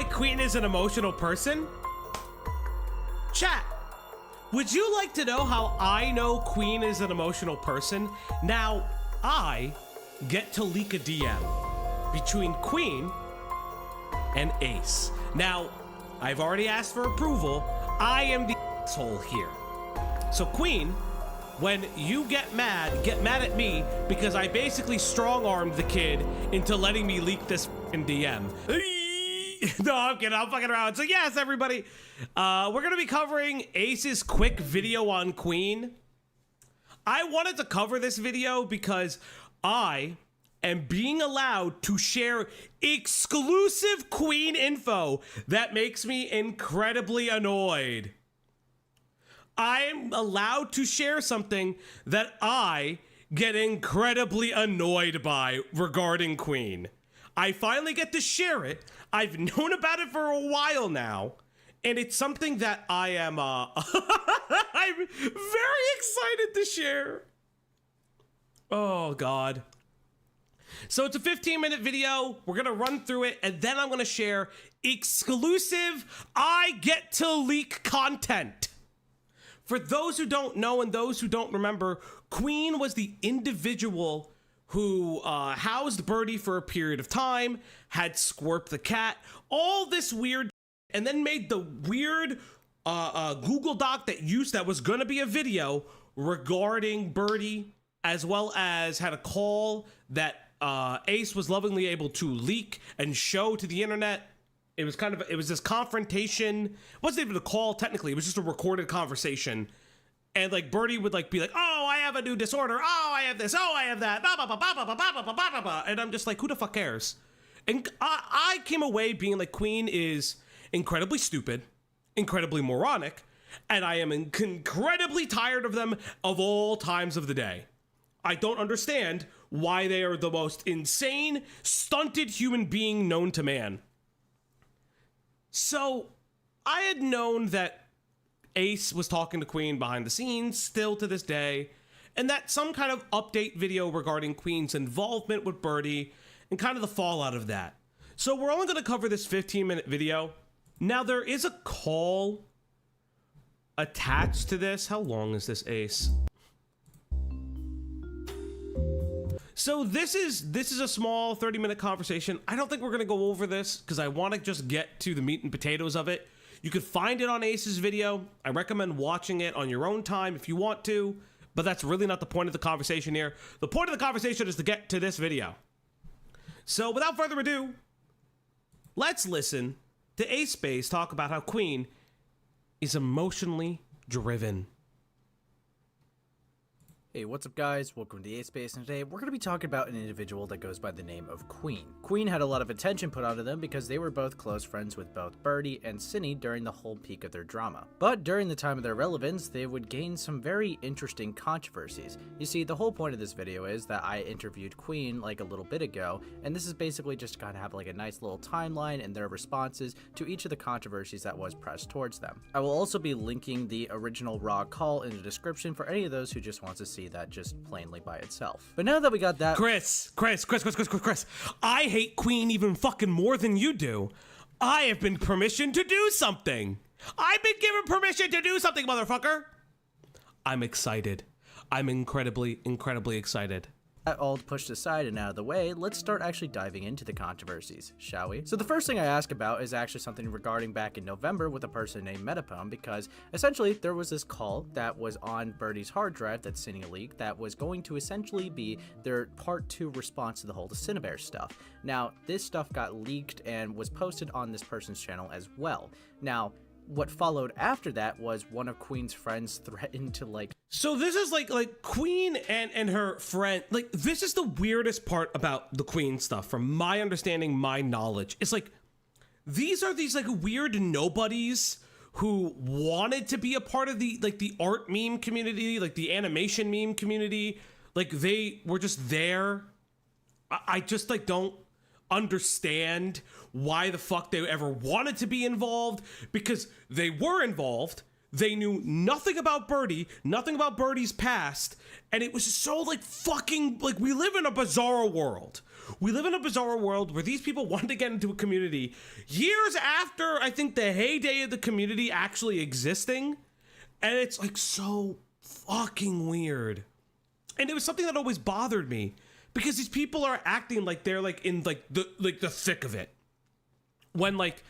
why Queen is an emotional person? Chat, would you like to know how I know Queen is an emotional person? Now, I get to leak a DM between Queen and Ace. Now, I've already asked for approval. I am the asshole here. So Queen, when you get mad at me because I basically strong-armed the kid into letting me leak this f***ing DM. No, I'm kidding. I'm fucking around. So yes, everybody, we're gonna be covering Ace's quick video on Queen. I wanted to cover this video because I am being allowed to share exclusive Queen info that makes me incredibly annoyed. I am allowed to share something that I get incredibly annoyed by regarding Queen. I finally get to share it. I've known about it for a while now, and it's something that I am I'm very excited to share. Oh God. So it's a 15-minute video. We're gonna run through it, and then I'm gonna share exclusive I get to leak content. For those who don't know and those who don't remember, Queen was the individual who housed Birdie for a period of time, had Squirp the cat, all this weird, and then made the weird Google Doc that was gonna be a video regarding Birdie, as well as had a call that Ace was lovingly able to leak and show to the internet. It was this confrontation. It wasn't even a call technically. It was just a recorded conversation. And like Birdie would like be like, "Oh, I have a new disorder. Oh, I have this. Oh, I have that." Blah, blah, blah, blah, blah, blah, blah, blah, blah, blah. And I'm just like, who the fuck cares? And I came away being like, Queen is incredibly stupid, incredibly moronic, and I am incredibly tired of them of all times of the day. I don't understand why they are the most insane, stunted human being known to man. So I had known that Ace was talking to Queen behind the scenes still to this day, and that some kind of update video regarding Queen's involvement with Birdie and kind of the fallout of that. So we're only going to cover this 15-minute video. Now there is a call attached to this. How long is this, Ace? So this is a small 30-minute conversation. I don't think we're gonna go over this because I want to just get to the meat and potatoes of it. You could find it on Ace's video. I recommend watching it on your own time if you want to, but that's really not the point of the conversation here. The point of the conversation is to get to this video. So without further ado, let's listen to Ace Space talk about how Queen is emotionally driven. Hey, what's up guys? Welcome to the A-Space, and today we're going to be talking about an individual that goes by the name of Queen. Queen had a lot of attention put onto them because they were both close friends with both Birdie and Cinny during the whole peak of their drama. But during the time of their relevance, they would gain some very interesting controversies. You see, the whole point of this video is that I interviewed Queen like a little bit ago, and this is basically just to kind of have like a nice little timeline and their responses to each of the controversies that was pressed towards them. I will also be linking the original raw call in the description for any of those who just want to see that just plainly by itself. But now that we got that— Chris, I hate Queen even fucking more than you do. I have been permission to do something. I've been given permission to do something, motherfucker. I'm excited. I'm incredibly excited. That all pushed aside and out of the way, let's start actually diving into the controversies, shall we? So the first thing I ask about is actually something regarding back in November with a person named Metapone, because essentially there was this call that was on Birdie's hard drive that Cinny leaked that was going to essentially be their part 2 response to the whole Cinnabear stuff. Now, this stuff got leaked and was posted on this person's channel as well. Now, what followed after that was one of Queen's friends threatened to like— So this is like Queen and her friend, like this is the weirdest part about the Queen stuff from my understanding, my knowledge. It's like these are these like weird nobodies who wanted to be a part of the like the art meme community, like the animation meme community. Like they were just there. I just like don't understand why the fuck they ever wanted to be involved, because they were involved. They knew nothing about Birdie, nothing about Birdie's past, and it was so like fucking like we live in a bizarre world. We live in a bizarre world where these people wanted to get into a community years after I think the heyday of the community actually existing, and it's like so fucking weird. And it was something that always bothered me because these people are acting like they're like in like the thick of it. When like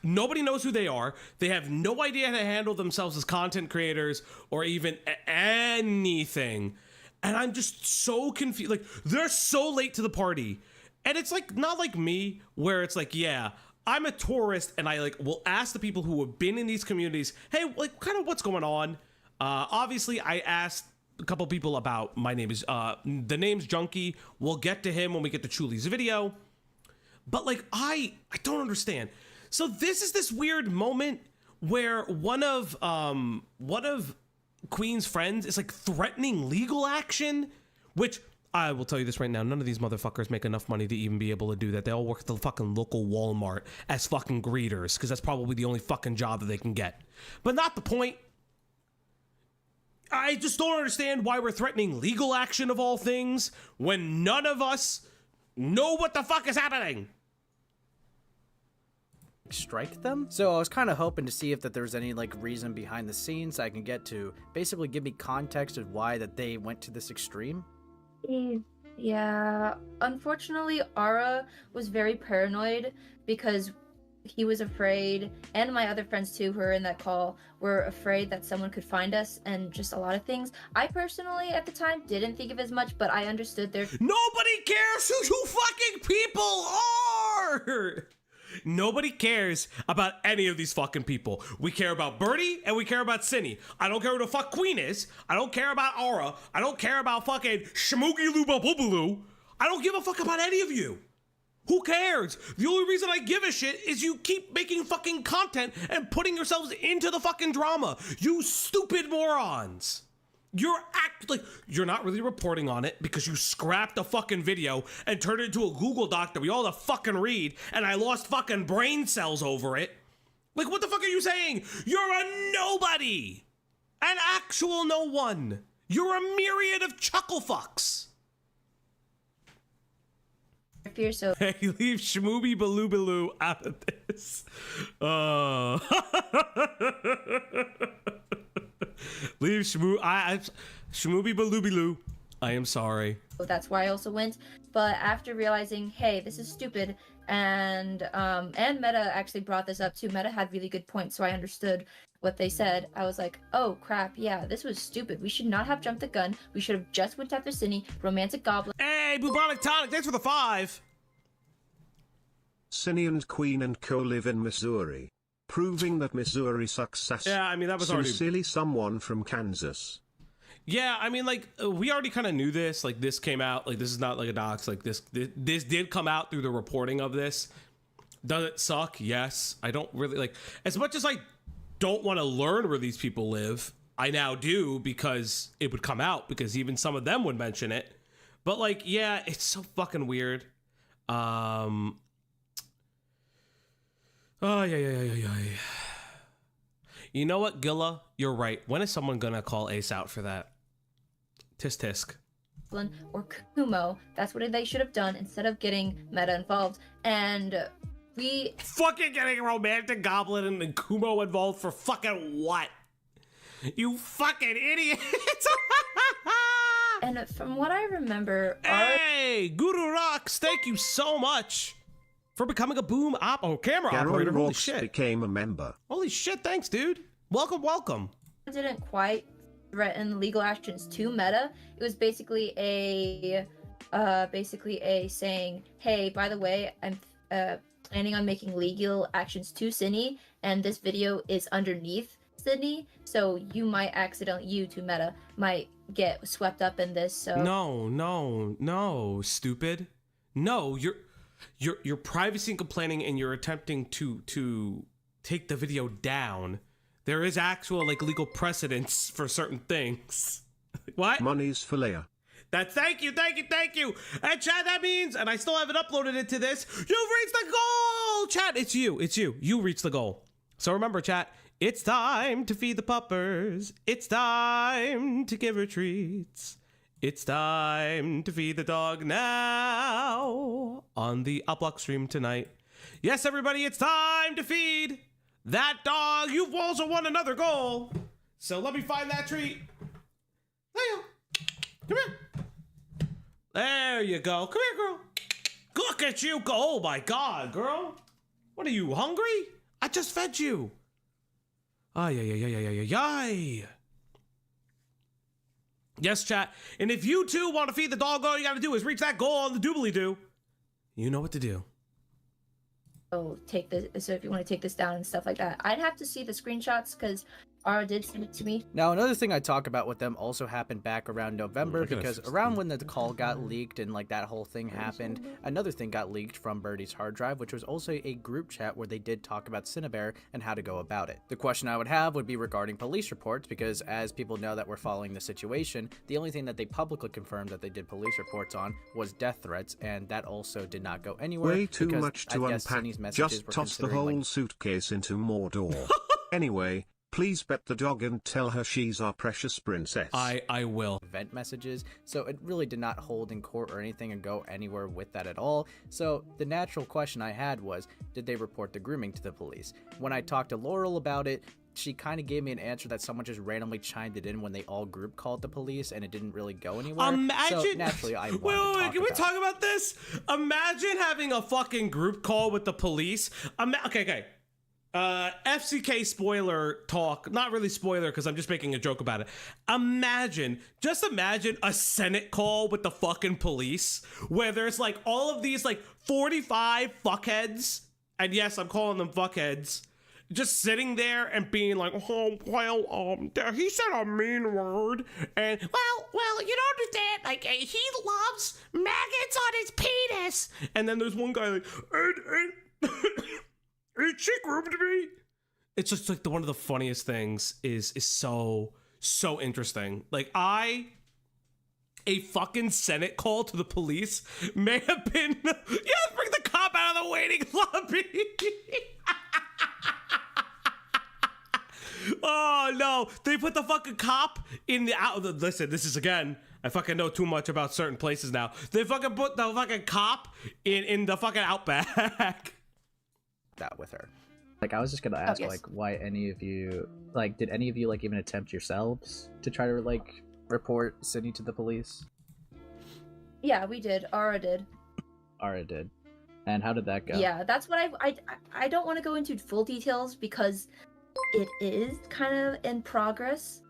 nobody knows who they are. They have no idea how to handle themselves as content creators or even anything. And I'm just so confused. Like, they're so late to the party. And it's like, not like me, where it's like, yeah, I'm a tourist and I like will ask the people who have been in these communities, hey, like kind of what's going on? Obviously, I asked a couple people about my name is, the name's Junkie. We'll get to him when we get to Chuli's video. But like, I don't understand. So this is this weird moment where one of Queen's friends is like threatening legal action, which I will tell you this right now, none of these motherfuckers make enough money to even be able to do that. They all work at the fucking local Walmart as fucking greeters, because that's probably the only fucking job that they can get. But not the point. I just don't understand why we're threatening legal action of all things when none of us know what the fuck is happening. Strike them. So I was kind of hoping to see if that there's any like reason behind the scenes I can get to basically give me context of why that they went to this extreme. Yeah, unfortunately Ara was very paranoid because he was afraid, and my other friends too who were in that call were afraid that someone could find us and just a lot of things. I personally at the time didn't think of as much, but I understood their— Nobody cares who you fucking people are! Nobody cares about any of these fucking people. We care about Birdie and we care about Cinny. I don't care who the fuck Queen is. I don't care about Aura. I don't care about fucking Shmoogie Luba Boobaloo. I don't give a fuck about any of you. Who cares? The only reason I give a shit is you keep making fucking content and putting yourselves into the fucking drama. You stupid morons. You're not really reporting on it because you scrapped the fucking video and turned it into a Google Doc that we all have to fucking read, and I lost fucking brain cells over it. Like, what the fuck are you saying? You're a nobody. An actual no one. You're a myriad of chuckle fucks. fear, so Hey, leave Shmooby Baloo Baloo out of this. Leave Shmooby Baloo Baloo. I am sorry. that's why I also went. But after realizing, hey, this is stupid, and Meta actually brought this up too. Meta had really good points, so I understood what they said. I was like, oh crap, yeah, this was stupid. We should not have jumped the gun. We should have just went after Cinny, romantic goblin. Hey, Bubonic Tonic, thanks for the 5. Cinny and Queen and Co live in Missouri, proving that Missouri success. Yeah, I mean, that was already... Sincerely, someone from Kansas. Yeah, I mean, like, we already kind of knew this. Like, this came out. Like, this is not like a dox. Like, this did come out through the reporting of this. Does it suck? Yes. I don't really, like, as much as I don't want to learn where these people live, I now do because it would come out, because even some of them would mention it. But, like, yeah, it's so fucking weird. Oh, yeah. You know what, Gilla? You're right. When is someone gonna call Ace out for that? Tisk tisk. Or Kumo. That's what they should have done instead of getting Meta involved. And we fucking getting romantic goblin and Kumo involved for fucking what? You fucking idiot! And from what I remember, hey, Guru Rocks, thank you so much for becoming a boom camera operator. Holy shit! Became a member. Holy shit! Thanks, dude. Welcome. Didn't quite threaten legal actions to Meta. It was basically a saying, hey, by the way, I'm planning on making legal actions to Cinny, and this video is underneath Cinny, so you to Meta might get swept up in this. So no, stupid. No, you're privacy and complaining, and you're attempting to take the video down. There is actual like legal precedence for certain things. What? Money's for Leia. Thank you. And chat, that means, and I still haven't uploaded it to this, you've reached the goal! Chat, it's you. You reached the goal. So remember, chat, It's time to feed the puppers. It's time to give her treats. It's time to feed the dog now on the Uplock stream tonight. Yes, everybody, it's time to feed that dog. You've also won another goal. So let me find that treat. There you go. Come here. There you go. Come here, girl. Look at you go. Oh my God, girl. What are you, hungry? I just fed you. Ay, ay, ay, ay, ay, ay, ay. Yes, chat. And if you too want to feed the dog, all you got to do is reach that goal on the doobly-doo. You know what to do. Oh, take this. So if you want to take this down and stuff like that, I'd have to see the screenshots because Ara did send it to me. Now, another thing I talk about with them also happened back around November, Look at because us. around when the call got leaked and like that whole thing happened, another thing got leaked from Birdie's hard drive, which was also a group chat where they did talk about Cinnabear and how to go about it. The question I would have would be regarding police reports, because as people know that we're following the situation, the only thing that they publicly confirmed that they did police reports on was death threats, and that also did not go anywhere. Way too because much to I guess unpack. Cindy's messages Just were toss the considering, whole like, suitcase into Mordor. Anyway, please pet the dog and tell her she's our precious princess. I will. event messages, so it really did not hold in court or anything and go anywhere with that at all. So the natural question I had was, did they report the grooming to the police? When I talked to Laurel about it, she kind of gave me an answer that someone just randomly chimed it in when they all group called the police and it didn't really go anywhere. Imagine. So naturally, I wait, wanted to can we about talk about this? Imagine having a fucking group call with the police. Okay. FCK spoiler talk, not really spoiler because I'm just making a joke about it. Just imagine a Senate call with the fucking police where there's like all of these like 45 fuckheads, and yes, I'm calling them fuckheads, just sitting there and being like, oh, well, he said a mean word, and well, you don't understand, like, he loves maggots on his penis, and then there's one guy like, and she groomed me. It's just like one of the funniest things is so interesting. Like a fucking Senate call to the police may have been, yeah, bring the cop out of the waiting lobby. Oh no, they put the fucking cop in the out. Listen, this is again, I fucking know too much about certain places now. They fucking put the fucking cop in the fucking Outback. that with her. Like, I was just gonna ask, yes. like, why any of you, like, did any of you, like, even attempt yourselves to try to, like, report Sydney to the police? Yeah, we did. Ara did. Ara did. And how did that go? Yeah, that's what I don't want to go into full details because it is kind of in progress.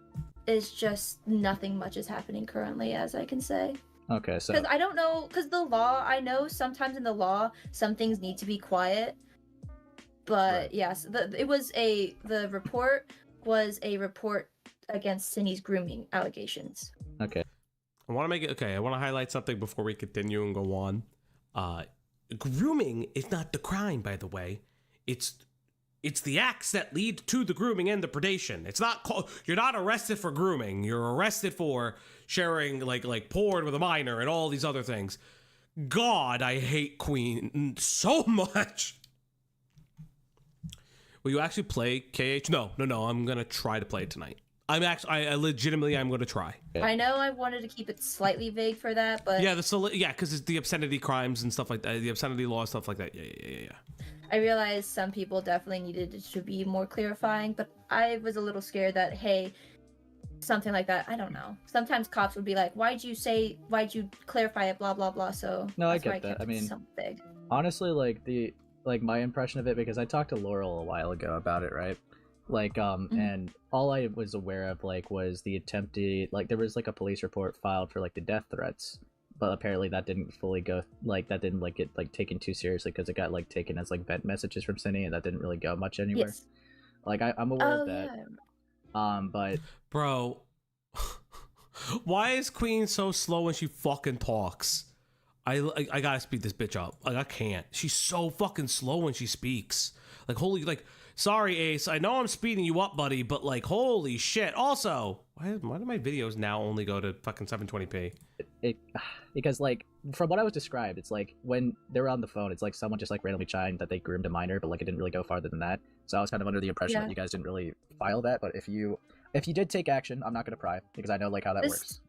It's just nothing much is happening currently, as I can say. Okay, so... Because I don't know, because the law, I know sometimes in the law, some things need to be quiet. But Right. yes, the report was a report against Cindy's grooming allegations. Okay. I want to make it okay. I want to highlight something before we continue and go on. Grooming is not the crime, by the way. It's the acts that lead to the grooming and the predation. It's not you're not arrested for grooming. You're arrested for sharing like porn with a minor and all these other things. God, I hate Queen so much. Will you actually play KH? No. I'm gonna try to play it tonight. I legitimately, I'm gonna try. I know I wanted to keep it slightly vague for that, but Yeah, because it's the obscenity crimes and stuff like that, the obscenity law, stuff like that. Yeah. I realized some people definitely needed it to be more clarifying, but I was a little scared that, hey, something like that, I don't know. Sometimes cops would be like, why'd you clarify it, blah, blah, blah, so No, I that's why get that. kept I it mean, so vague. honestly, like my impression of it, because I talked to Laurel a while ago about it, right? Like, and all I was aware of, like, was the attempted, like, there was, like, a police report filed for, like, the death threats, but apparently that didn't fully go, like, that didn't, like, get, like, taken too seriously, because it got, like, taken as, like, vent messages from Cindy, and that didn't really go much anywhere. Yes. Like, I'm aware Oh, of that. yeah. But... Bro, why is Queen so slow when she fucking talks? I gotta speed this bitch up. Like, I can't. She's so fucking slow when she speaks. Like, holy, like, sorry, Ace. I know I'm speeding you up, buddy, but, like, holy shit. Also, Why do my videos now only go to fucking 720p? Because like from what I was described, it's like when they were on the phone, it's like someone just like randomly chimed that they groomed a minor, but like it didn't really go farther than that. So I was kind of under the impression that you guys didn't really file that. But if you did take action, I'm not gonna pry because I know like how that works.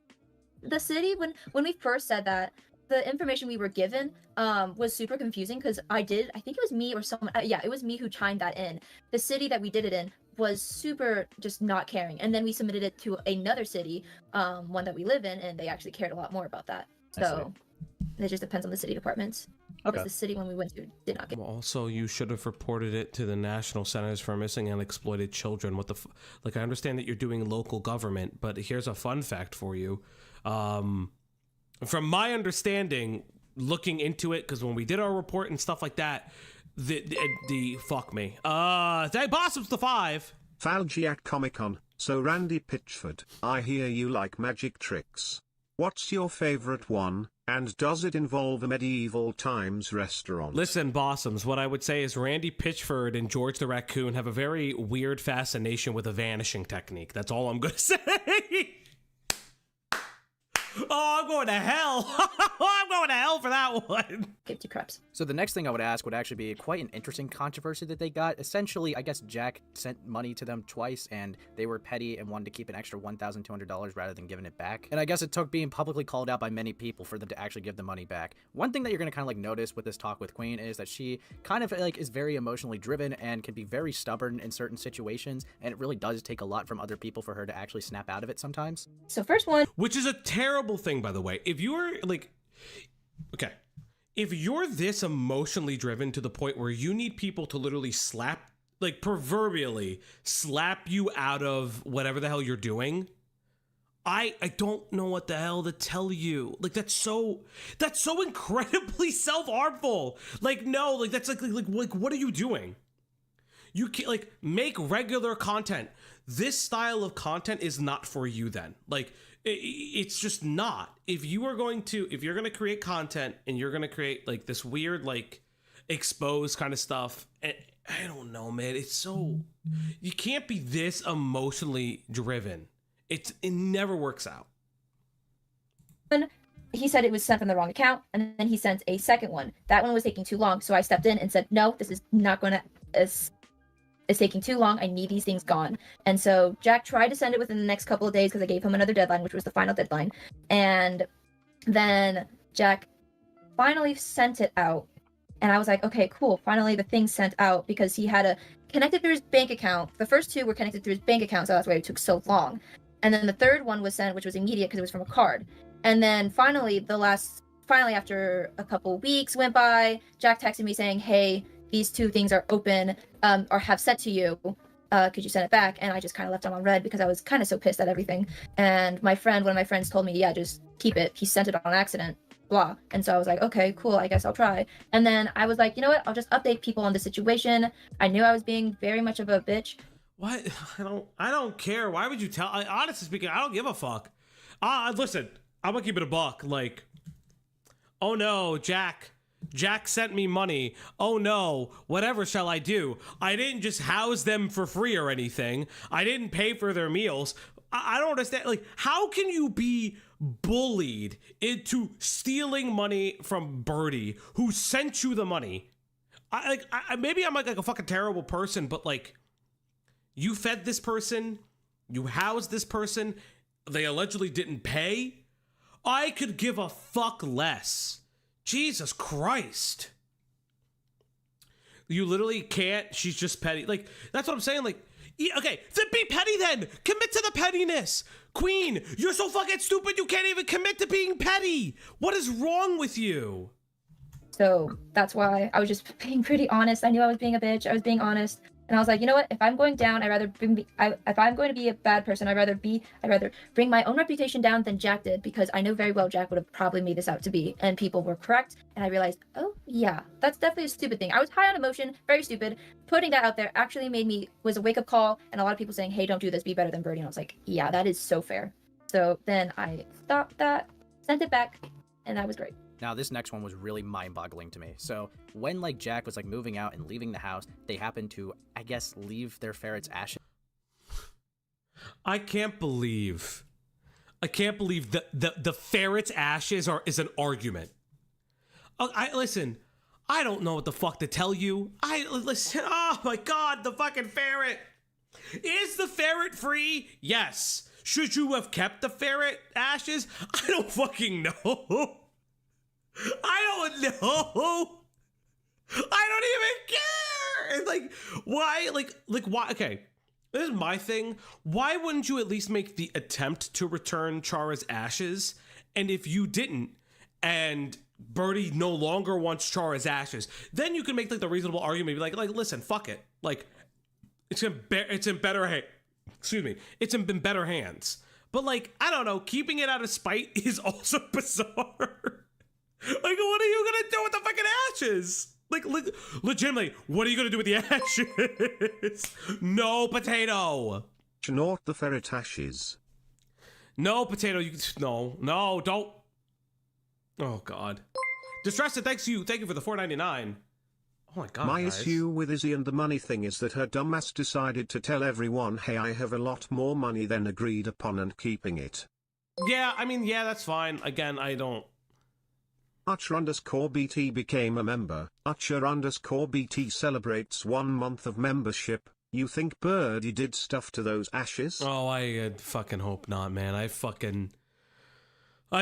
The city, when we first said that, the information we were given was super confusing because I think it was me or someone, yeah, it was me who chimed that in. The city that we did it in was super just not caring, and then we submitted it to another city, one that we live in, and they actually cared a lot more about that. So it just depends on the city departments. Because the city one we went to did not get. Also, you should have reported it to the National Centers for Missing and Exploited Children. What the like? I understand that you're doing local government, but here's a fun fact for you. From my understanding, looking into it, because when we did our report and stuff like that, the fuck me. They Bossum's the 5. FALGI at Comic-Con. So Randy Pitchford, I hear you like magic tricks. What's your favorite one, and does it involve a medieval times restaurant? Listen, Bossums, what I would say is Randy Pitchford and George the Raccoon have a very weird fascination with a vanishing technique. That's all I'm gonna say. Oh, I'm going to hell. I'm going to hell for that one. Give 2 craps. So the next thing I would ask would actually be quite an interesting controversy that they got. Essentially, I guess Jack sent money to them twice, and they were petty and wanted to keep an extra $1,200 rather than giving it back. And I guess it took being publicly called out by many people for them to actually give the money back. One thing that you're going to kind of like notice with this talk with Queen is that she kind of like is very emotionally driven and can be very stubborn in certain situations, and it really does take a lot from other people for her to actually snap out of it sometimes. So first one, which is a terrible thing, by the way. If you're like, okay, if you're this emotionally driven to the point where you need people to literally slap, like proverbially slap you out of whatever the hell you're doing, I don't know what the hell to tell you. Like that's so incredibly self-harmful. Like no, like that's like what are you doing? You can't like make regular content. This style of content is not for you then. Like it's just not. If you're going to create content and you're going to create like this weird like exposed kind of stuff, and I don't know, man, it's so, you can't be this emotionally driven. It never works out. He said it was sent from the wrong account, and then he sent a second one. That one was taking too long, so I stepped in and said, no, this is not going to, it's taking too long. I need these things gone. And so Jack tried to send it within the next couple of days because I gave him another deadline, which was the final deadline. And then Jack finally sent it out. And I was like, okay, cool. Finally, the thing's sent out because he had a connected through his bank account. The first 2 were connected through his bank account, so that's why it took so long. And then the third one was sent, which was immediate because it was from a card. And then finally, after a couple weeks went by, Jack texted me saying, hey, these 2 things are open, or have sent to you. Could you send it back? And I just kind of left them on red because I was kind of so pissed at everything. And one of my friends told me, yeah, just keep it. He sent it on accident, blah. And so I was like, okay, cool, I guess I'll try. And then I was like, you know what? I'll just update people on the situation. I knew I was being very much of a bitch. What? I don't care. Why would you tell? Honestly speaking, I don't give a fuck. Listen, I'm gonna keep it a buck. Like, oh no, Jack sent me money. Oh no, whatever shall I do? I didn't just house them for free or anything. I didn't pay for their meals. I don't understand. Like, how can you be bullied into stealing money from Birdie, who sent you the money? Maybe I'm like a fucking terrible person, but like, you fed this person, you housed this person, they allegedly didn't pay. I could give a fuck less. Jesus Christ. You literally can't. She's just petty. Like, that's what I'm saying. Like, okay, then be petty then. Commit to the pettiness. Queen, you're so fucking stupid you can't even commit to being petty. What is wrong with you? So that's why I was just being pretty honest. I knew I was being a bitch. I was being honest. And I was like, you know what? If I'm going down, if I'm going to be a bad person, I'd rather bring my own reputation down than Jack did, because I know very well Jack would have probably made this out to be, and people were correct. And I realized, oh yeah, that's definitely a stupid thing. I was high on emotion, very stupid. Putting that out there actually was a wake up call, and a lot of people saying, hey, don't do this, be better than Birdie. And I was like, yeah, that is so fair. So then I stopped that, sent it back, and that was great. Now, this next one was really mind-boggling to me. So, when, like, Jack was, like, moving out and leaving the house, they happened to, I guess, leave their ferret's ashes. I can't believe the ferret's ashes is an argument. Listen, I don't know what the fuck to tell you. Listen, oh my god, the fucking ferret. Is the ferret free? Yes. Should you have kept the ferret ashes? I don't fucking know. I don't know. I don't even care. It's like, why? Like why? Okay. This is my thing. Why wouldn't you at least make the attempt to return Chara's ashes? And if you didn't, and Birdie no longer wants Chara's ashes, then you can make like the reasonable argument, be like, listen, fuck it. Like, it's in better it's in better hands. But like, I don't know, keeping it out of spite is also bizarre. Like, what are you gonna do with the fucking ashes? Like, legitimately, what are you gonna do with the ashes? No, potato. Snort the ferret ashes. No, potato. No, don't. Oh God. Distressed, thank you for the $4.99. Oh my God. My guys. issue with Izzy and the money thing is that her dumbass decided to tell everyone, hey, I have a lot more money than agreed upon, and keeping it. Yeah, I mean, yeah, that's fine. Again, I don't. Utcher_BT became a member. Utcher_BT celebrates 1 month of membership. You think Birdie did stuff to those ashes? Oh, I fucking hope not, man. I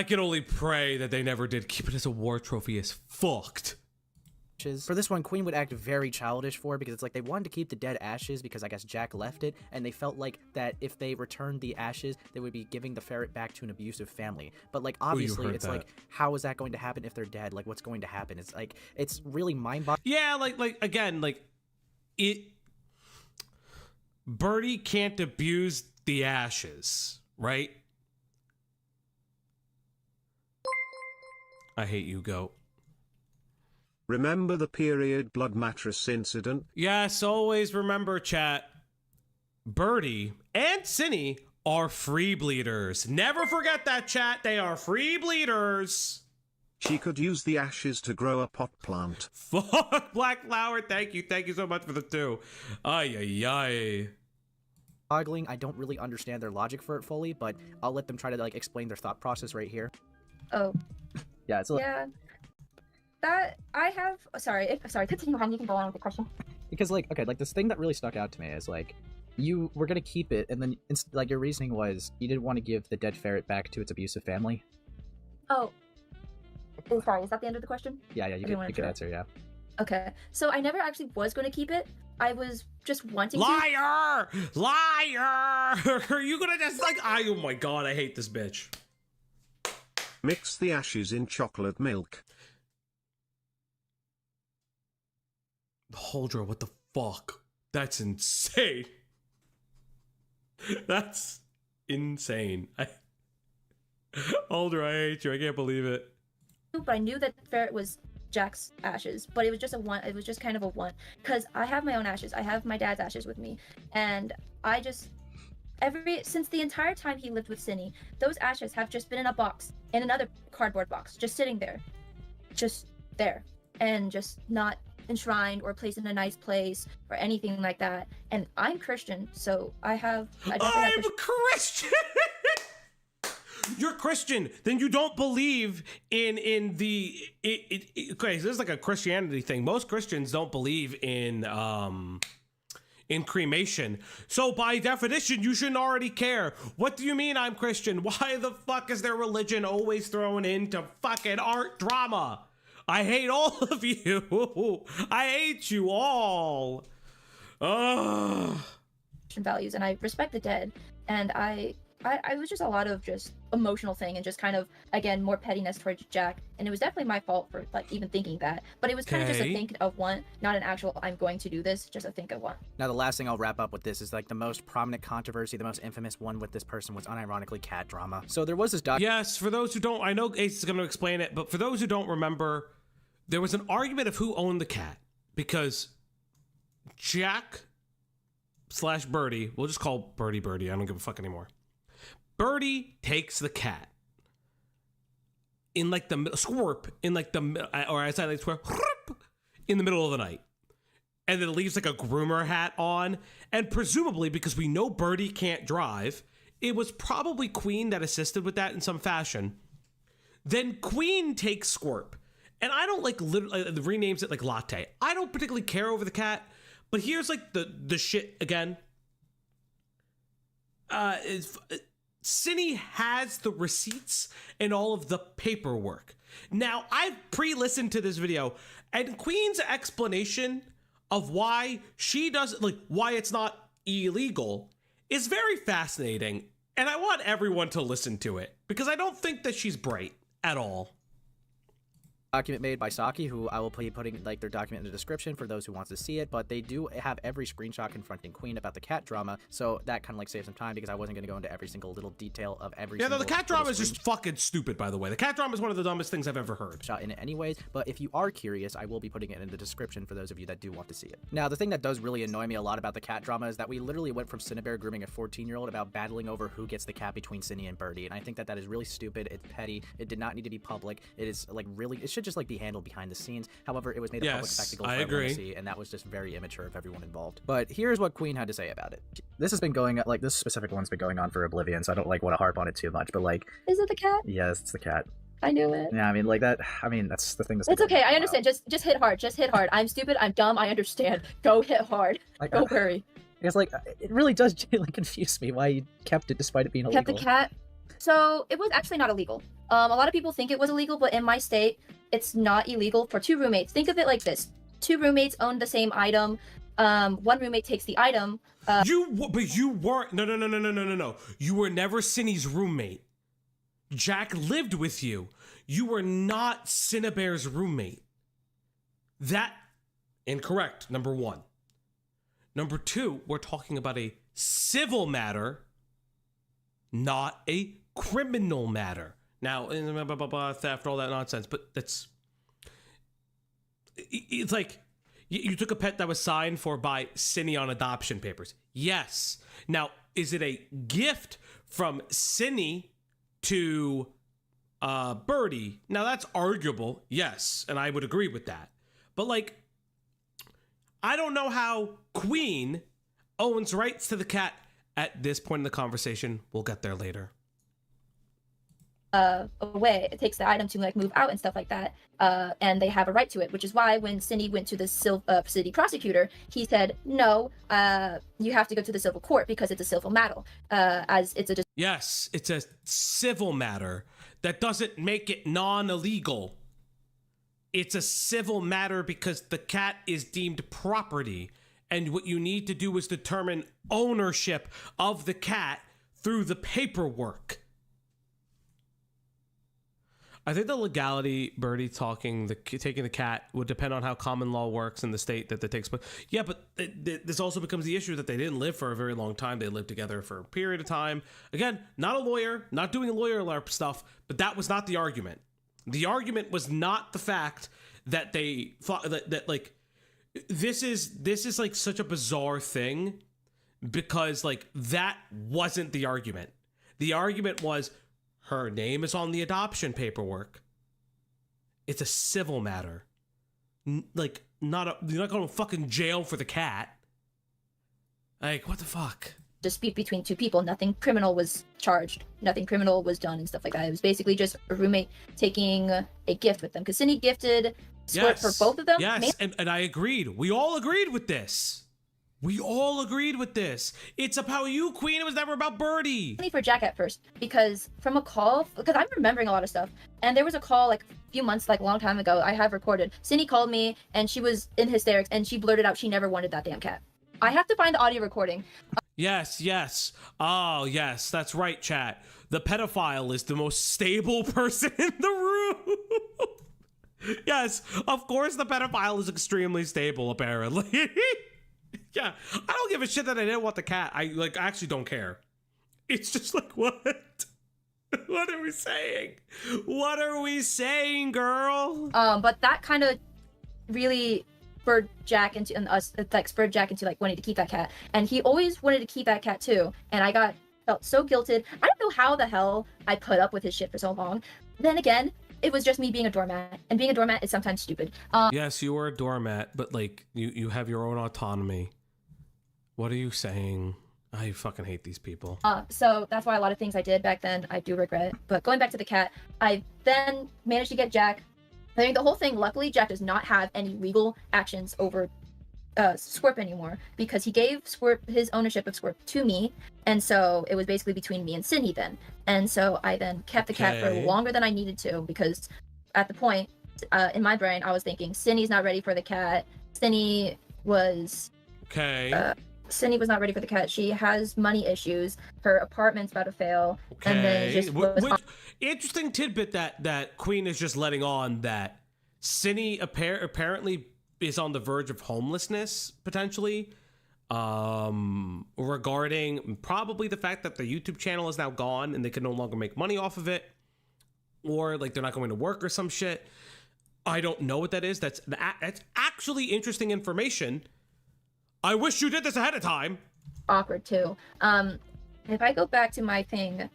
can only pray that they never did. Keep it as a war trophy is fucked. For this one, Queen would act very childish for, because it's like they wanted to keep the dead ashes because I guess Jack left it, and they felt like that if they returned the ashes, they would be giving the ferret back to an abusive family. But like, obviously, it's like, how is that going to happen if they're dead? Like, what's going to happen? It's like, it's really mind-boggling. Yeah, again, Birdie can't abuse the ashes, right? I hate you, goat. Remember the period blood mattress incident? Yes, always remember, chat. Birdie and Cinny are free bleeders. Never forget that, chat. They are free bleeders. She could use the ashes to grow a pot plant. Fuck, Black Flower. Thank you so much for the 2. Ay. Boggling. I don't really understand their logic for it fully, but I'll let them try to like explain their thought process right here. Oh. Yeah, it's yeah. That I have. Sorry, continue on. You can go on with the question. Because like, okay, like this thing that really stuck out to me is like, you were gonna keep it, and then like your reasoning was you didn't want to give the dead ferret back to its abusive family. Oh. Sorry, is that the end of the question? Yeah, you can answer, yeah. Okay, so I never actually was going to keep it. I was just wanting to. Liar! Are you gonna just like? Oh my God, I hate this bitch. Mix the ashes in chocolate milk. Holdra, what the fuck? That's insane. That's insane. Holdra, I hate you. I can't believe it. But I knew that ferret was Jack's ashes, but it was just a one. It was just kind of a one, because I have my own ashes. I have my dad's ashes with me, and I just since the entire time he lived with Cinny, those ashes have just been in a box, in another cardboard box, just sitting there, and just not enshrined or placed in a nice place or anything like that. And I'm Christian, so I'm Christian. You're Christian, then you don't believe in the okay, so this is like a Christianity thing. Most Christians don't believe in cremation. So by definition, you shouldn't already care. What do you mean I'm Christian? Why the fuck is their religion always thrown into fucking art drama? I hate all of you. I hate you all. Ugh. Values, and I respect the dead, and I was just a lot of just emotional thing, and just kind of, again, more pettiness towards Jack, and it was definitely my fault for like even thinking that, but it was kind of just a think of one, not an actual I'm going to do this, just a think of one. Now the last thing I'll wrap up with this is like the most prominent controversy, the most infamous one with this person was unironically cat drama. So there was this Yes, for those who don't, I know Ace is going to explain it, but for those who don't remember, there was an argument of who owned the cat, because Jack / Birdie, we'll just call Birdie, I don't give a fuck anymore. Birdie takes the cat in like the squirp in like the, or as I like swear, in the middle of the night. and then leaves like a groomer hat on. And presumably, because we know Birdie can't drive, it was probably Queen that assisted with that in some fashion. Then Queen takes Squirt. And I don't like renames it like Latte. I don't particularly care over the cat, but here's like the shit again. Cinny has the receipts and all of the paperwork. Now, I've pre-listened to this video, and Queen's explanation of why she doesn't, like, why it's not illegal is very fascinating, and I want everyone to listen to it, because I don't think that she's bright at all. Document made by Saki, who I will be putting like their document in the description for those who want to see it, but they do have every screenshot confronting Queen about the cat drama, so that kind of like saves some time because I wasn't going to go into every single little detail of every no, the cat drama is just fucking stupid, by the way. The cat drama is one of the dumbest things I've ever heard. Shot in it anyways, but if you are curious, I will be putting it in the description for those of you that do want to see it. Now, the thing that does really annoy me a lot about the cat drama is that we literally went from Cinnabear grooming a 14-year-old about battling over who gets the cat between Cinny and Birdie, and I think that that is really stupid. It's petty. It did not need to be public. It is like really, it should just like be handled behind the scenes. However, it was made a public spectacle for everyone to see, and that was just very immature of everyone involved. But here's what Queen had to say about it. This has been going, like, this specific one's been going on for Oblivion, so I don't, like, want to harp on it too much, but, like... Is it the cat? Yes, it's the cat. I knew it. Yeah, I mean, like, that, I mean, that's the thing that's... It's okay, I understand. Just hit hard. Just hit hard. I'm stupid, I'm dumb, I understand. Go hit hard. Like, Don't worry. It's like, it really does like, confuse me why you kept it despite it being illegal. Kept the cat? So, it was actually not illegal. A lot of people think it was illegal, but in my state, it's not illegal for two roommates. Think of it like this. Two roommates own the same item. One roommate takes the item. But you weren't. No. You were never Cinny's roommate. Jack lived with you. You were not Cinnabear's roommate. That, incorrect, number one. Number two, we're talking about a civil matter, not a criminal matter. Now, theft, all that nonsense, but it's like you took a pet that was signed for by Cinny on adoption papers. Yes. Now, is it a gift from Cinny to Birdie? Now, that's arguable, yes, and I would agree with that. But, like, I don't know how Queen owns rights to the cat at this point in the conversation. We'll get there later. Away, it takes the item to like move out and stuff like that, and they have a right to it, which is why when Cindy went to the city prosecutor, he said no, you have to go to the civil court because it's a civil matter, as it's a yes, it's a civil matter. That doesn't make it non-illegal. It's a civil matter because the cat is deemed property, and what you need to do is determine ownership of the cat through the paperwork. I think the legality, Birdie taking the cat, would depend on how common law works in the state that takes place. Yeah, but this also becomes the issue that they didn't live for a very long time. They lived together for a period of time. Again, not a lawyer, not doing lawyer LARP stuff, but that was not the argument. The argument was not the fact that they thought that like, this is like such a bizarre thing because like that wasn't the argument. The argument was, her name is on the adoption paperwork. It's a civil matter. Like, you're not going to fucking jail for the cat. Like, what the fuck? Dispute between two people. Nothing criminal was charged. Nothing criminal was done and stuff like that. It was basically just a roommate taking a gift with them. Because Cindy gifted Squirt for both of them. Yes, and I agreed. We all agreed with this. We all agreed with this. It's about you, Queen. It was never about Birdie. Only for Jack at first, because from a call, because I'm remembering a lot of stuff, and there was a call like a few months, like a long time ago, I have recorded. Cindy called me, and she was in hysterics, and she blurted out she never wanted that damn cat. I have to find the audio recording. Yes. Oh, yes, that's right, chat. The pedophile is the most stable person in the room. Yes, of course the pedophile is extremely stable, apparently. Yeah, I don't give a shit that I didn't want the cat. I actually don't care. It's just like, what? What are we saying? What are we saying, girl? But that kind of really spurred Jack into like wanting to keep that cat, and he always wanted to keep that cat too. And I felt so guilted. I don't know how the hell I put up with his shit for so long. Then again, it was just me being a doormat, and being a doormat is sometimes stupid. Yes, you are a doormat, but like you have your own autonomy. What are you saying? I fucking hate these people. So that's why a lot of things I did back then I do regret. But going back to the cat, I then managed to get Jack. I think the whole thing, luckily, Jack does not have any legal actions over Squirp anymore, because he gave Squirp his ownership of Squirp to me, and so it was basically between me and Sydney then. And so I then kept the cat for longer than I needed to, because at the point in my brain I was thinking Sydney's not ready for the cat. Sydney was Sydney was not ready for the cat. She has money issues. Her apartment's about to fail. Okay. And then it just was interesting tidbit that Queen is just letting on that Sydney apparently is on the verge of homelessness, potentially, regarding probably the fact that the YouTube channel is now gone and they can no longer make money off of it, or like they're not going to work or some shit. I don't know what that is. That's actually interesting information. I wish you did this ahead of time. Awkward too. If I go back to my thing,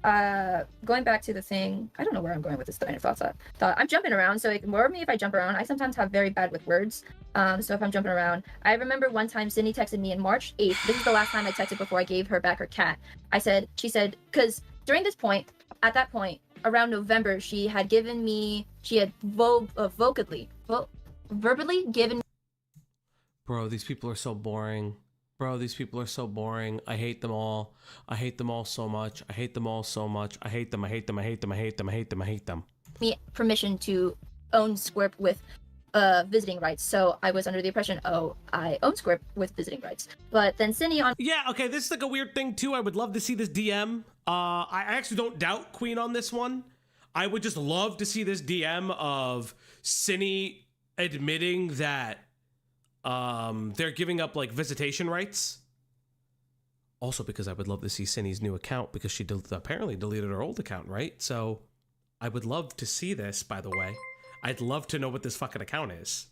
going back to the thing, I don't know where I'm going with this train of thought. I'm jumping around, so ignore me if I jump around. I sometimes have very bad with words. So if I'm jumping around, I remember one time Sydney texted me on March 8th. This is the last time I texted before I gave her back her cat. She said, because during this point, at that point, around November, she had verbally given. Bro, these people are so boring. Bro, these people are so boring. I hate them all. I hate them all so much. I hate them all so much. I hate them. I hate them. I hate them. I hate them. I hate them. I hate them. Me permission to own Squirp with visiting rights. So I was under the impression, oh, I own Squirp with visiting rights. But then Sydney on. Yeah, okay, this is like a weird thing too. I would love to see this DM. I actually don't doubt Queen on this one. I would just love to see this DM of Sydney admitting that they're giving up like visitation rights. Also because I would love to see Sydney's new account, because she apparently deleted her old account, right? So I would love to see this, by the way. I'd love to know what this fucking account is.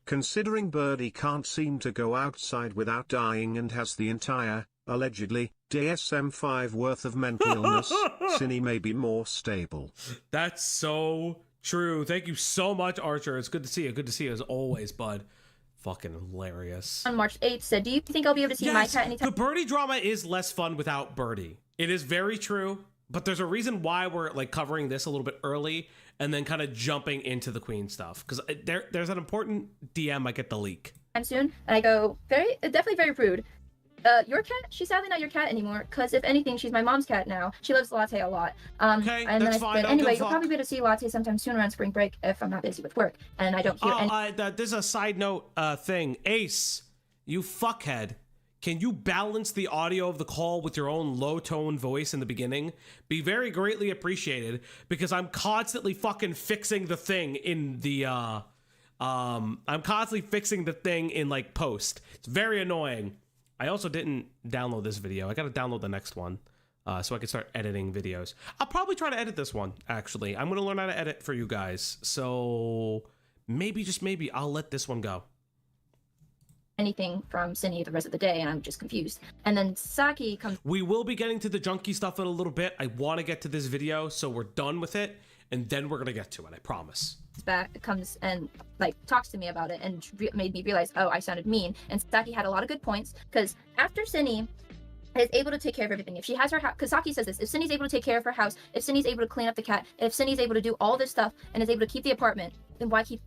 Considering Birdie can't seem to go outside without dying and has the entire, allegedly, DSM-5 worth of mental illness, Sydney may be more stable. That's so true. Thank you so much, Archer. It's good to see you. Good to see you as always, bud. Fucking hilarious. On March 8th said, do you think I'll be able to see my cat anytime? The Birdie drama is less fun without Birdie. It is very true, but there's a reason why we're like covering this a little bit early and then kind of jumping into the Queen stuff, because there's an important DM I get the leak. I'm soon, and I go, definitely very rude. Your cat? She's sadly not your cat anymore, because if anything, she's my mom's cat now. She loves Latte a lot. Okay, and that's then fine. Anyway, you'll probably be able to see Latte sometime soon around spring break if I'm not busy with work, and I don't hear any. There's a side note thing. Ace, you fuckhead. Can you balance the audio of the call with your own low-tone voice in the beginning? Be very greatly appreciated, because I'm constantly fucking fixing the thing in the, I'm constantly fixing the thing in, like, post. It's very annoying. I also didn't download this video. I gotta download the next one, so I can start editing videos. I'll probably try to edit this one, actually. I'm gonna learn how to edit for you guys. So maybe, just maybe, I'll let this one go. Anything from Sydney the rest of the day, and I'm just confused. And then Saki comes. We will be getting to the junkie stuff in a little bit. I want to get to this video, so we're done with it, and then we're gonna get to it. I promise. Comes and like talks to me about it, and made me realize, oh, I sounded mean. And Saki had a lot of good points, because after Sydney is able to take care of everything, if she has her house, because Saki says this, if Sydney's able to take care of her house, if Sydney's able to clean up the cat, if Sydney's able to do all this stuff and is able to keep the apartment, then why keep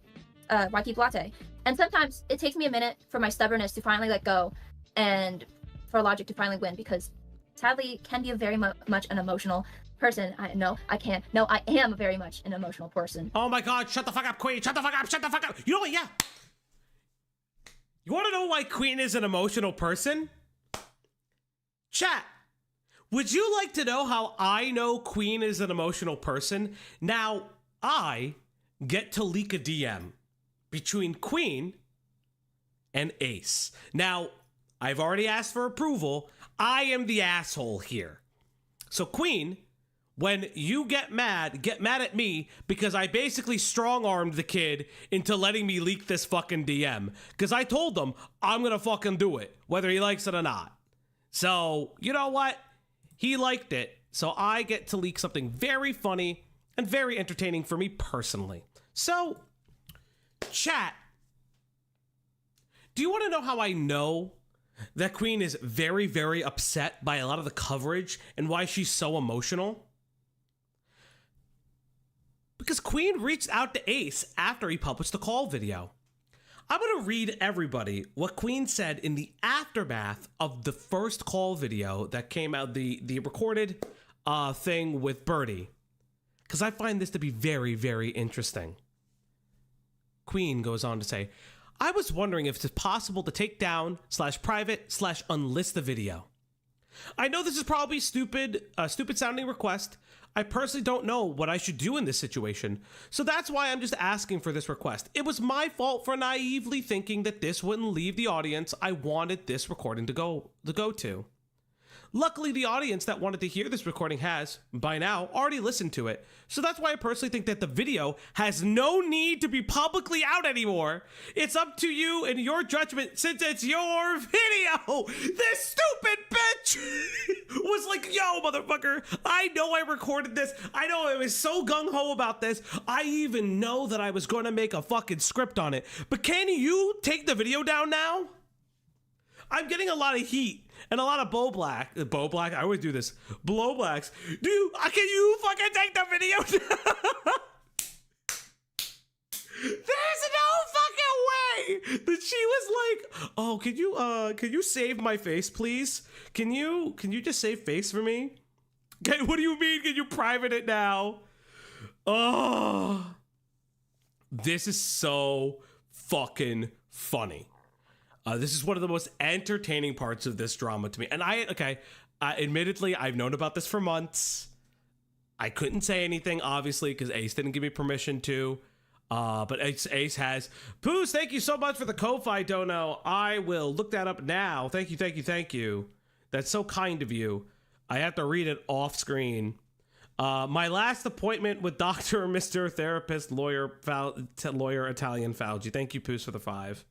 Latte? And sometimes it takes me a minute for my stubbornness to finally let go, and for logic to finally win, because sadly can be a very much an emotional person. I am very much an emotional person. Oh my god, shut the fuck up, Queen. Shut the fuck up, shut the fuck up. You know what, yeah. You want to know why Queen is an emotional person? Chat, would you like to know how I know Queen is an emotional person? Now, I get to leak a DM between Queen and Ace. Now, I've already asked for approval. I am the asshole here. So Queen, when you get mad at me because I basically strong-armed the kid into letting me leak this fucking DM. Because I told him I'm gonna fucking do it, whether he likes it or not. So, you know what? He liked it. So I get to leak something very funny and very entertaining for me personally. So, chat, do you want to know how I know that Queen is very, very upset by a lot of the coverage and why she's so emotional? Because Queen reached out to Ace after he published the call video. I'm going to read everybody what Queen said in the aftermath of the first call video that came out, the recorded thing with Birdie, because I find this to be very, very interesting. Queen goes on to say, I was wondering if it's possible to take down /private /unlist the video. I know this is probably a stupid sounding request. I personally don't know what I should do in this situation, so that's why I'm just asking for this request. It was my fault for naively thinking that this wouldn't leave the audience I wanted this recording to go to. Luckily, the audience that wanted to hear this recording has, by now, already listened to it. So that's why I personally think that the video has no need to be publicly out anymore. It's up to you and your judgment since it's your video. This stupid bitch was like, yo, motherfucker, I know I recorded this. I know I was so gung-ho about this. I even know that I was going to make a fucking script on it. But can you take the video down now? I'm getting a lot of heat and a lot of blow black. I always do this. Blow blacks. Can you fucking take the video down? There's no fucking way that she was like, oh, can you save my face, please? Can you just save face for me? Okay, what do you mean? Can you private it now? Oh, this is so fucking funny. This is one of the most entertaining parts of this drama to me. And admittedly, I've known about this for months. I couldn't say anything, obviously, because Ace didn't give me permission to. But Ace has. Poos, thank you so much for the Ko-Fi dono. I will look that up now. Thank you. That's so kind of you. I have to read it off screen. My last appointment with Dr. Mr. Therapist, lawyer Italian FALGI. Thank you, Poos, for the 5.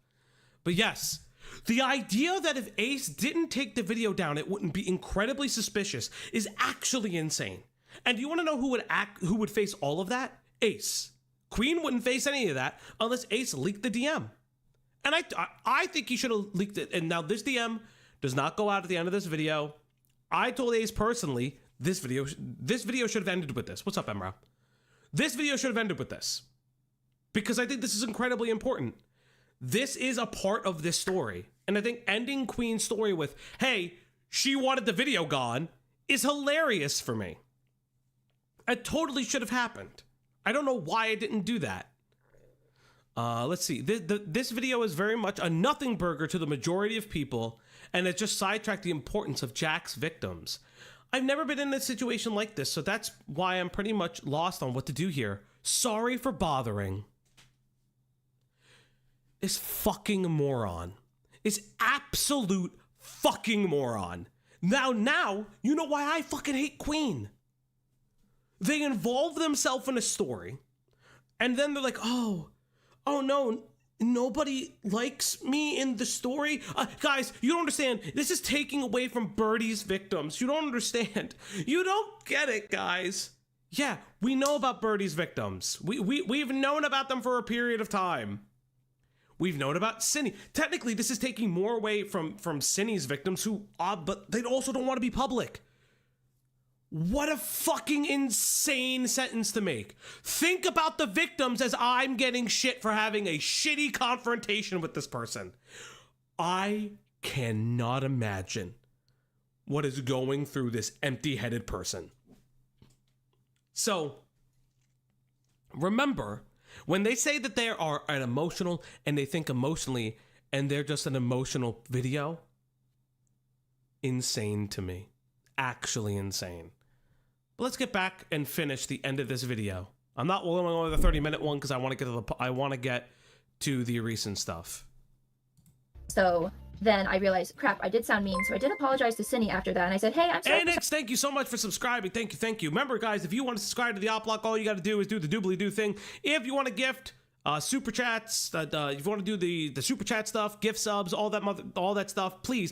But yes, the idea that if Ace didn't take the video down, it wouldn't be incredibly suspicious is actually insane. And do you want to know who would face all of that? Ace. Queen wouldn't face any of that unless Ace leaked the DM. And I think he should have leaked it. And now this DM does not go out at the end of this video. I told Ace personally, this video should have ended with this. What's up, Emra? This video should have ended with this. Because I think this is incredibly important. This is a part of this story. And I think ending Queen's story with, hey, she wanted the video gone, is hilarious for me. It totally should have happened. I don't know why I didn't do that. Let's see. This video is very much a nothing burger to the majority of people, and it just sidetracked the importance of Jack's victims. I've never been in a situation like this, so that's why I'm pretty much lost on what to do here. Sorry for bothering. This fucking moron is absolute fucking moron. Now, you know why I fucking hate Queen. They involve themselves in a story, and then they're like, oh no, nobody likes me in the story. Guys, you don't understand. This is taking away from Birdie's victims. You don't understand. You don't get it, guys. Yeah, we know about Birdie's victims. We've known about them for a period of time. We've known about Cindy. Technically, this is taking more away from Cindy's victims but they also don't want to be public. What a fucking insane sentence to make. Think about the victims as I'm getting shit for having a shitty confrontation with this person. I cannot imagine what is going through this empty-headed person. So, remember, when they say that they are an emotional and they think emotionally and they're just an emotional video, insane to me. Actually insane. But let's get back and finish the end of this video. I'm not going over the 30-minute one because I want to get to the recent stuff. So then I realized, crap, I did sound mean. So I did apologize to Cindy after that. And I said, hey, I'm sorry. Hey, Nix, thank you so much for subscribing. Thank you. Remember, guys, if you want to subscribe to the Op Block, all you got to do is do the doobly-doo thing. If you want to gift, super chats. If you want to do the super chat stuff, gift subs, all that stuff, please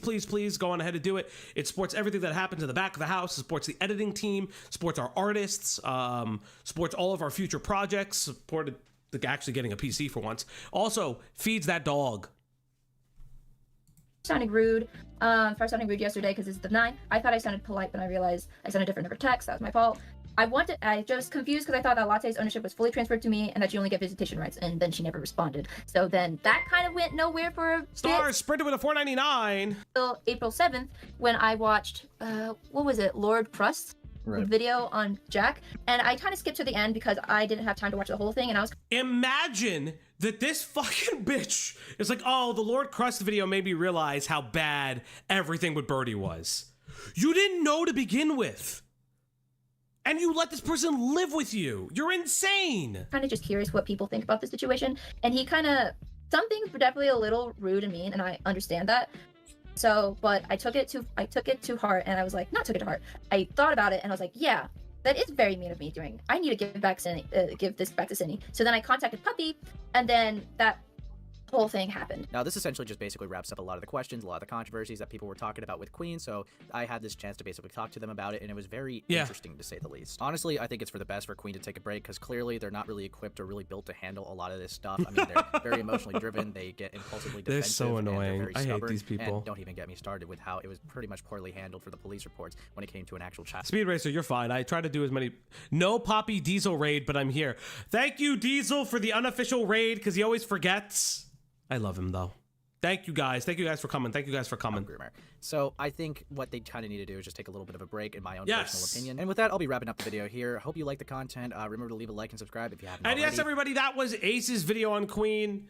go on ahead and do it. It supports everything that happens in the back of the house. It supports the editing team, supports our artists, supports all of our future projects, supported actually getting a PC for once. Also feeds that dog. Sounding rude. First sounding rude yesterday because it's the 9th. I thought I sounded polite, but I realized I sent a different number text. That was my fault. I just confused because I thought that Latte's ownership was fully transferred to me and that you only get visitation rights, and then she never responded. So then that kind of went nowhere for a Stars sprinted with a $4.99 until April 7th when I watched what was it, Lord Crust's video on Jack, and I kind of skipped to the end because I didn't have time to watch the whole thing, and I was Imagine that this fucking bitch is like, oh, the Lord Crust video made me realize how bad everything with Birdie was. You didn't know to begin with. And you let this person live with you. You're insane. kind of just curious what people think about the situation, and he kind of, some things were definitely a little rude and mean, and I understand that. So, but I took it to heart, and I was like, not took it to heart. I thought about it, and I was like, yeah, that is very mean of me doing. I need to give this back to Cindy. So then I contacted Puppy, and then that whole thing happened. Now, this essentially just basically wraps up a lot of the questions, a lot of the controversies that people were talking about with Queen, so I had this chance to basically talk to them about it, and it was very interesting, to say the least. Honestly, I think it's for the best for Queen to take a break, because clearly they're not really equipped or really built to handle a lot of this stuff. I mean, they're very emotionally driven, they get impulsively defensive, They're so annoying. and they're very I hate stubborn, these people. and don't even get me started with how it was pretty much poorly handled for the police reports when it came to an actual chat. Speed Racer, you're fine. I try to do as many. No Poppy Diesel raid, but I'm here. Thank you, Diesel, for the unofficial raid, because he always forgets. I love him, though. Thank you guys. Thank you guys for coming. Thank you guys for coming. So I think what they kind of need to do is just take a little bit of a break, in my own personal opinion. And with that, I'll be wrapping up the video here. Hope you like the content. Remember to leave a like and subscribe if you haven't already. And yes, everybody, that was Ace's video on Queen.